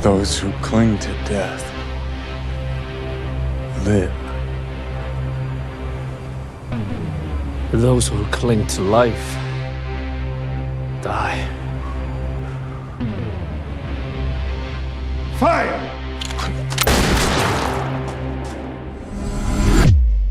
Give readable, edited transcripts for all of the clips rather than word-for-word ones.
Those who cling to death live. Those who cling to life die. Fire!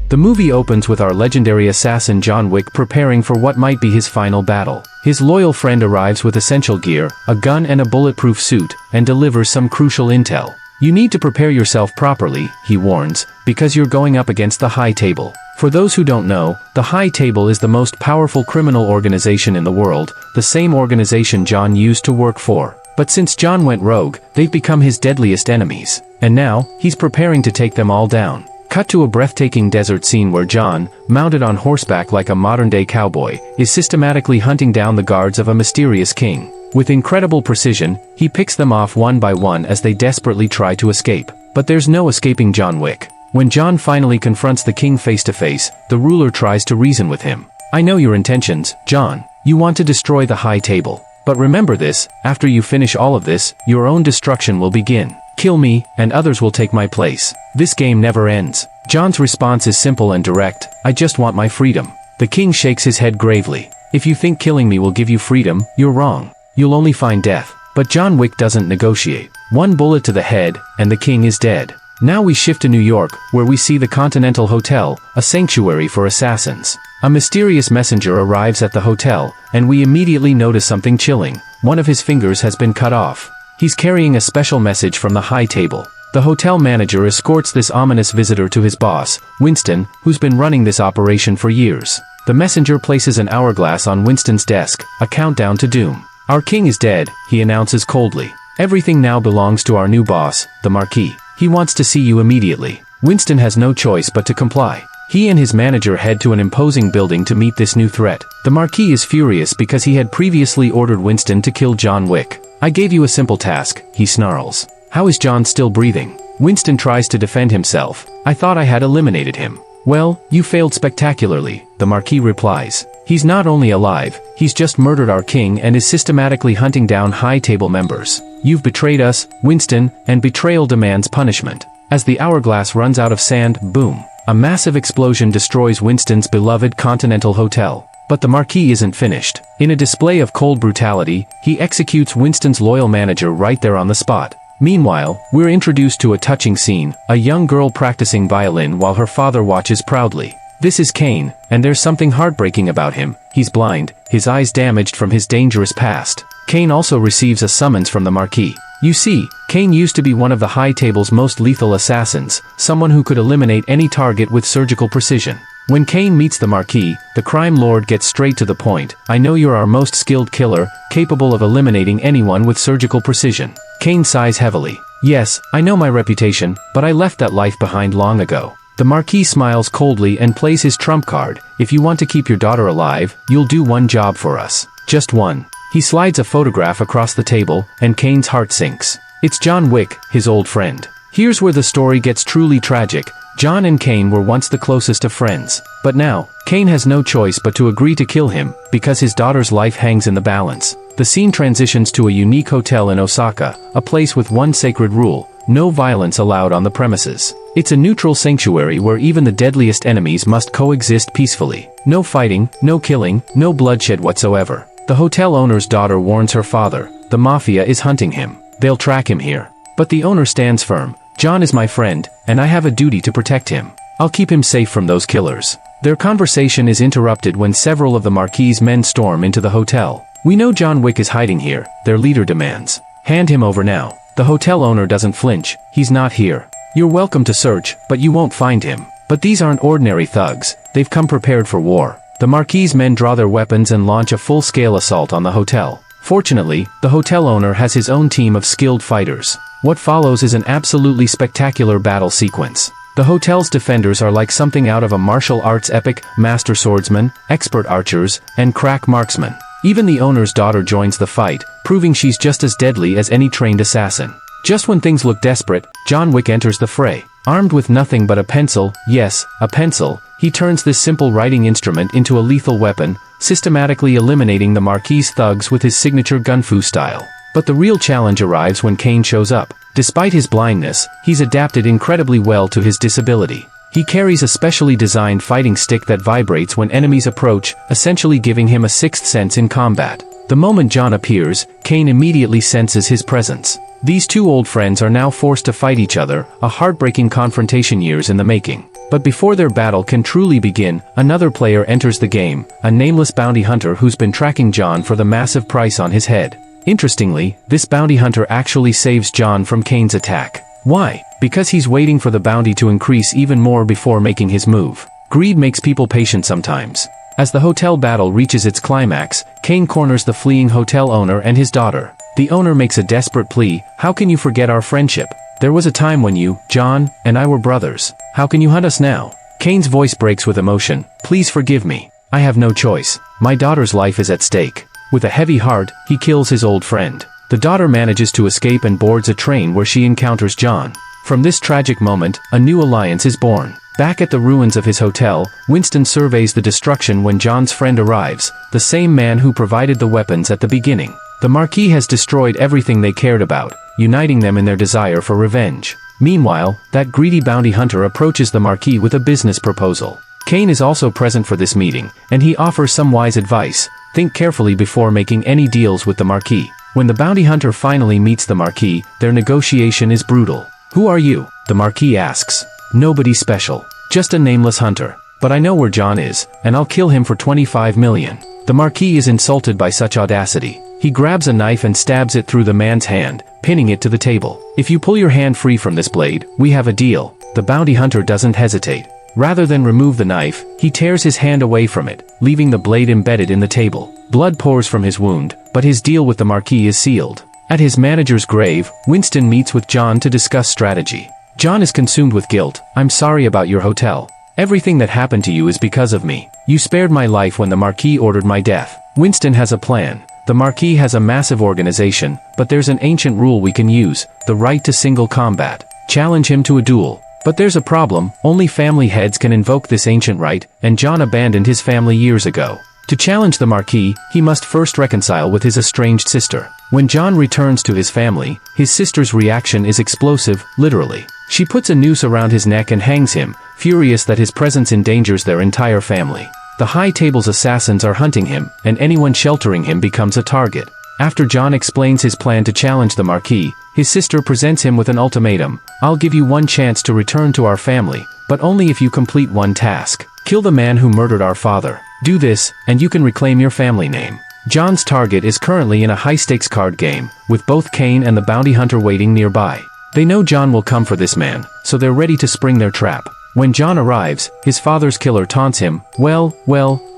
The movie opens with our legendary assassin John Wick preparing for what might be his final battle. His loyal friend arrives with essential gear, a gun and a bulletproof suit, and delivers some crucial intel. You need to prepare yourself properly, he warns, because you're going up against the High Table. For those who don't know, the High Table is the most powerful criminal organization in the world, the same organization John used to work for. But since John went rogue, they've become his deadliest enemies. And now, he's preparing to take them all down. Cut to a breathtaking desert scene where John, mounted on horseback like a modern-day cowboy, is systematically hunting down the guards of a mysterious king. With incredible precision, he picks them off one by one as they desperately try to escape. But there's no escaping John Wick. When John finally confronts the king face-to-face, the ruler tries to reason with him. I know your intentions, John. You want to destroy the High Table. But remember this, after you finish all of this, your own destruction will begin. Kill me, and others will take my place. This game never ends. John's response is simple and direct, I just want my freedom. The king shakes his head gravely. If you think killing me will give you freedom, you're wrong. You'll only find death. But John Wick doesn't negotiate. One bullet to the head, and the king is dead. Now we shift to New York, where we see the Continental Hotel, a sanctuary for assassins. A mysterious messenger arrives at the hotel, and we immediately notice something chilling. One of his fingers has been cut off. He's carrying a special message from the High Table. The hotel manager escorts this ominous visitor to his boss, Winston, who's been running this operation for years. The messenger places an hourglass on Winston's desk, a countdown to doom. Our king is dead, he announces coldly. Everything now belongs to our new boss, the Marquis. He wants to see you immediately. Winston has no choice but to comply. He and his manager head to an imposing building to meet this new threat. The Marquis is furious because he had previously ordered Winston to kill John Wick. I gave you a simple task, he snarls. How is John still breathing? Winston tries to defend himself. I thought I had eliminated him. Well, you failed spectacularly, the Marquis replies. He's not only alive, he's just murdered our king and is systematically hunting down High Table members. You've betrayed us, Winston, and betrayal demands punishment. As the hourglass runs out of sand, boom. A massive explosion destroys Winston's beloved Continental Hotel. But the Marquis isn't finished. In a display of cold brutality, he executes Winston's loyal manager right there on the spot. Meanwhile, we're introduced to a touching scene, a young girl practicing violin while her father watches proudly. This is Kane, and there's something heartbreaking about him. He's blind, his eyes damaged from his dangerous past. Kane also receives a summons from the Marquis. You see, Kane used to be one of the High Table's most lethal assassins, someone who could eliminate any target with surgical precision. When Kane meets the Marquis, the crime lord gets straight to the point. I know you're our most skilled killer, capable of eliminating anyone with surgical precision. Kane sighs heavily. Yes, I know my reputation, but I left that life behind long ago. The Marquis smiles coldly and plays his trump card. If you want to keep your daughter alive, you'll do one job for us. Just one. He slides a photograph across the table, and Kane's heart sinks. It's John Wick, his old friend. Here's where the story gets truly tragic. John and Kane were once the closest of friends. But now, Kane has no choice but to agree to kill him, because his daughter's life hangs in the balance. The scene transitions to a unique hotel in Osaka, a place with one sacred rule: no violence allowed on the premises. It's a neutral sanctuary where even the deadliest enemies must coexist peacefully. No fighting, no killing, no bloodshed whatsoever. The hotel owner's daughter warns her father. The mafia is hunting him. They'll track him here. But the owner stands firm. John is my friend, and I have a duty to protect him. I'll keep him safe from those killers. Their conversation is interrupted when several of the Marquis' men storm into the hotel. We know John Wick is hiding here, their leader demands. Hand him over now. The hotel owner doesn't flinch. He's not here. You're welcome to search, but you won't find him. But these aren't ordinary thugs. They've come prepared for war. The Marquis' men draw their weapons and launch a full-scale assault on the hotel. Fortunately, the hotel owner has his own team of skilled fighters. What follows is an absolutely spectacular battle sequence. The hotel's defenders are like something out of a martial arts epic: master swordsmen, expert archers, and crack marksmen. Even the owner's daughter joins the fight, proving she's just as deadly as any trained assassin. Just when things look desperate, John Wick enters the fray. Armed with nothing but a pencil, yes, a pencil, he turns this simple writing instrument into a lethal weapon, systematically eliminating the Marquis' thugs with his signature gunfu style. But the real challenge arrives when Kane shows up. Despite his blindness, he's adapted incredibly well to his disability. He carries a specially designed fighting stick that vibrates when enemies approach, essentially giving him a sixth sense in combat. The moment John appears, Kane immediately senses his presence. These two old friends are now forced to fight each other, a heartbreaking confrontation years in the making. But before their battle can truly begin, another player enters the game, a nameless bounty hunter who's been tracking John for the massive price on his head. Interestingly, this bounty hunter actually saves John from Kane's attack. Why? Because he's waiting for the bounty to increase even more before making his move. Greed makes people patient sometimes. As the hotel battle reaches its climax, Kane corners the fleeing hotel owner and his daughter. The owner makes a desperate plea, "How can you forget our friendship? There was a time when you, John, and I were brothers. How can you hunt us now?" Kane's voice breaks with emotion. "Please forgive me. I have no choice. My daughter's life is at stake." With a heavy heart, he kills his old friend. The daughter manages to escape and boards a train where she encounters John. From this tragic moment, a new alliance is born. Back at the ruins of his hotel, Winston surveys the destruction when John's friend arrives, the same man who provided the weapons at the beginning. The Marquis has destroyed everything they cared about, uniting them in their desire for revenge. Meanwhile, that greedy bounty hunter approaches the Marquis with a business proposal. Kane is also present for this meeting, and he offers some wise advice. Think carefully before making any deals with the Marquis. When the bounty hunter finally meets the Marquis, their negotiation is brutal. "Who are you?" the Marquis asks. "Nobody special. Just a nameless hunter. But I know where John is, and I'll kill him for 25 million. The Marquis is insulted by such audacity. He grabs a knife and stabs it through the man's hand, pinning it to the table. "If you pull your hand free from this blade, we have a deal." The bounty hunter doesn't hesitate. Rather than remove the knife, he tears his hand away from it, leaving the blade embedded in the table. Blood pours from his wound, but his deal with the Marquis is sealed. At his manager's grave, Winston meets with John to discuss strategy. John is consumed with guilt. "I'm sorry about your hotel. Everything that happened to you is because of me. You spared my life when the Marquis ordered my death." Winston has a plan. The Marquis has a massive organization, but there's an ancient rule we can use, the right to single combat. Challenge him to a duel. But there's a problem, only family heads can invoke this ancient right, and John abandoned his family years ago. To challenge the Marquis, he must first reconcile with his estranged sister. When John returns to his family, his sister's reaction is explosive, literally. She puts a noose around his neck and hangs him, furious that his presence endangers their entire family. The High Table's assassins are hunting him, and anyone sheltering him becomes a target. After John explains his plan to challenge the Marquis, his sister presents him with an ultimatum. "I'll give you one chance to return to our family, but only if you complete one task. Kill the man who murdered our father. Do this, and you can reclaim your family name." John's target is currently in a high-stakes card game, with both Kane and the bounty hunter waiting nearby. They know John will come for this man, so they're ready to spring their trap. When John arrives, his father's killer taunts him. Well,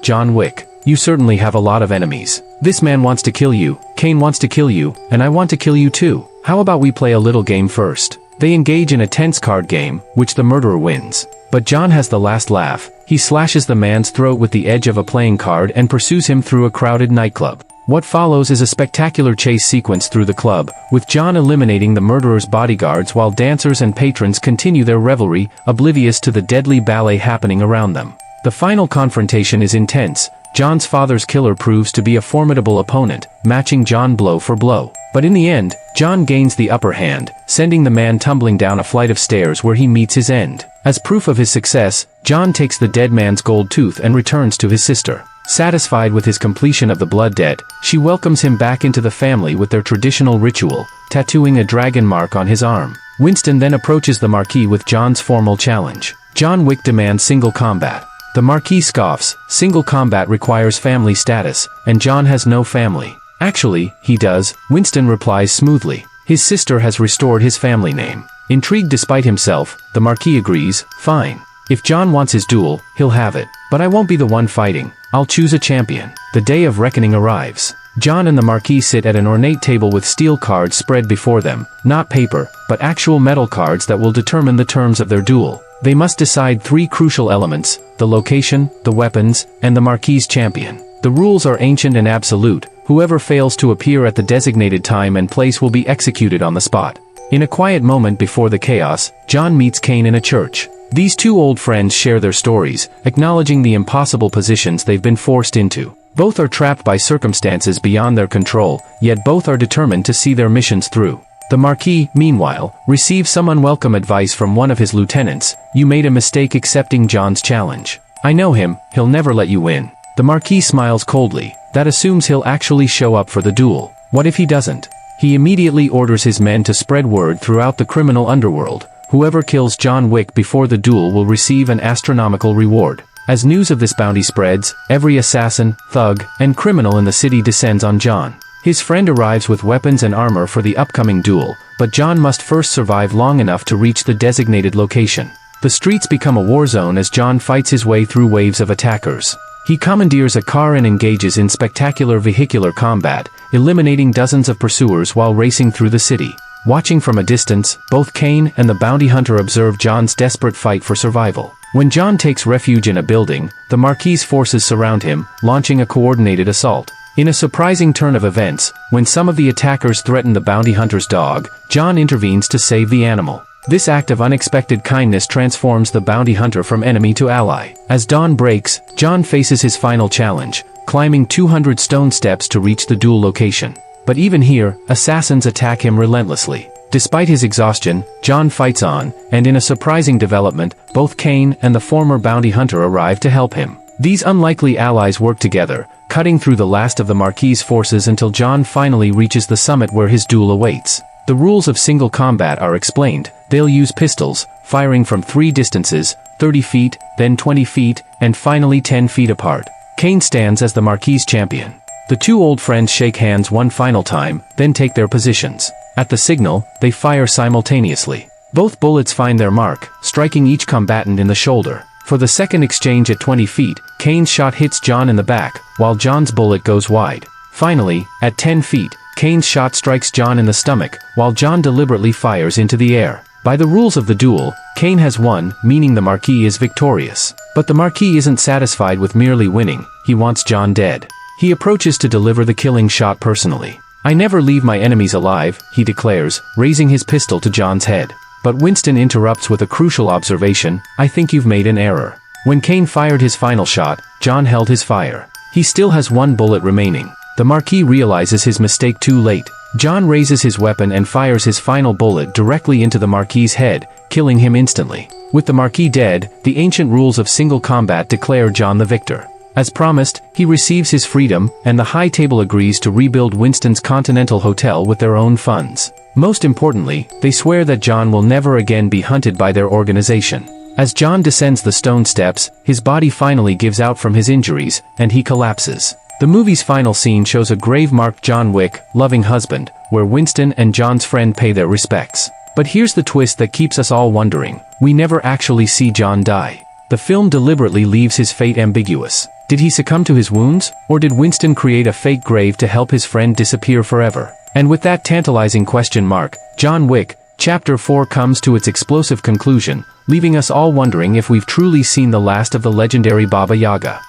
John Wick, you certainly have a lot of enemies. This man wants to kill you, Kane wants to kill you, and I want to kill you too. How about we play a little game first?" They engage in a tense card game, which the murderer wins. But John has the last laugh. He slashes the man's throat with the edge of a playing card and pursues him through a crowded nightclub. What follows is a spectacular chase sequence through the club, with John eliminating the murderer's bodyguards while dancers and patrons continue their revelry, oblivious to the deadly ballet happening around them. The final confrontation is intense. John's father's killer proves to be a formidable opponent, matching John blow for blow. But in the end, John gains the upper hand, sending the man tumbling down a flight of stairs where he meets his end. As proof of his success, John takes the dead man's gold tooth and returns to his sister. Satisfied with his completion of the blood debt, she welcomes him back into the family with their traditional ritual, tattooing a dragon mark on his arm. Winston then approaches the Marquis with John's formal challenge. John Wick demands single combat. The Marquis scoffs. Single combat requires family status, and John has no family. Actually, he does, Winston replies smoothly. His sister has restored his family name. Intrigued despite himself, the Marquis agrees. Fine. If John wants his duel, he'll have it. But I won't be the one fighting. I'll choose a champion. The day of reckoning arrives. John and the Marquis sit at an ornate table with steel cards spread before them, not paper, but actual metal cards that will determine the terms of their duel. They must decide three crucial elements: the location, the weapons, and the Marquis' champion. The rules are ancient and absolute. Whoever fails to appear at the designated time and place will be executed on the spot. In a quiet moment before the chaos, John meets Kane in a church. These two old friends share their stories, acknowledging the impossible positions they've been forced into. Both are trapped by circumstances beyond their control, yet both are determined to see their missions through. The Marquis, meanwhile, receives some unwelcome advice from one of his lieutenants. You made a mistake accepting John's challenge. I know him, he'll never let you win. The Marquis smiles coldly. That assumes he'll actually show up for the duel. What if he doesn't? He immediately orders his men to spread word throughout the criminal underworld. Whoever kills John Wick before the duel will receive an astronomical reward. As news of this bounty spreads, every assassin, thug, and criminal in the city descends on John. His friend arrives with weapons and armor for the upcoming duel, but John must first survive long enough to reach the designated location. The streets become a war zone as John fights his way through waves of attackers. He commandeers a car and engages in spectacular vehicular combat, eliminating dozens of pursuers while racing through the city. Watching from a distance, both Kane and the bounty hunter observe John's desperate fight for survival. When John takes refuge in a building, the Marquis' forces surround him, launching a coordinated assault. In a surprising turn of events, when some of the attackers threaten the bounty hunter's dog, John intervenes to save the animal. This act of unexpected kindness transforms the bounty hunter from enemy to ally. As dawn breaks, John faces his final challenge, climbing 200 stone steps to reach the duel location. But even here, assassins attack him relentlessly. Despite his exhaustion, John fights on, and in a surprising development, both Kane and the former bounty hunter arrive to help him. These unlikely allies work together, cutting through the last of the Marquis' forces until John finally reaches the summit where his duel awaits. The rules of single combat are explained. They'll use pistols, firing from 3 distances, 30 feet, then 20 feet, and finally 10 feet apart. Kane stands as the Marquis' champion. The two old friends shake hands one final time, then take their positions. At the signal, they fire simultaneously. Both bullets find their mark, striking each combatant in the shoulder. For the second exchange at 20 feet, Kane's shot hits John in the back, while John's bullet goes wide. Finally, at 10 feet, Kane's shot strikes John in the stomach, while John deliberately fires into the air. By the rules of the duel, Kane has won, meaning the Marquis is victorious. But the Marquis isn't satisfied with merely winning, he wants John dead. He approaches to deliver the killing shot personally. I never leave my enemies alive, he declares, raising his pistol to John's head. But Winston interrupts with a crucial observation. I think you've made an error. When Kane fired his final shot, John held his fire. He still has 1 bullet remaining. The Marquis realizes his mistake too late. John raises his weapon and fires his final bullet directly into the Marquis' head, killing him instantly. With the Marquis dead, the ancient rules of single combat declare John the victor. As promised, he receives his freedom, and the High Table agrees to rebuild Winston's Continental Hotel with their own funds. Most importantly, they swear that John will never again be hunted by their organization. As John descends the stone steps, his body finally gives out from his injuries, and he collapses. The movie's final scene shows a grave-marked John Wick, loving husband, where Winston and John's friend pay their respects. But here's the twist that keeps us all wondering. We never actually see John die. The film deliberately leaves his fate ambiguous. Did he succumb to his wounds, or did Winston create a fake grave to help his friend disappear forever? And with that tantalizing question mark, John Wick, Chapter 4 comes to its explosive conclusion, leaving us all wondering if we've truly seen the last of the legendary Baba Yaga.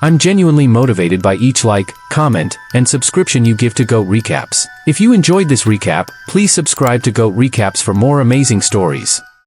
I'm genuinely motivated by each like, comment, and subscription you give to GOAT Recaps. If you enjoyed this recap, please subscribe to GOAT Recaps for more amazing stories.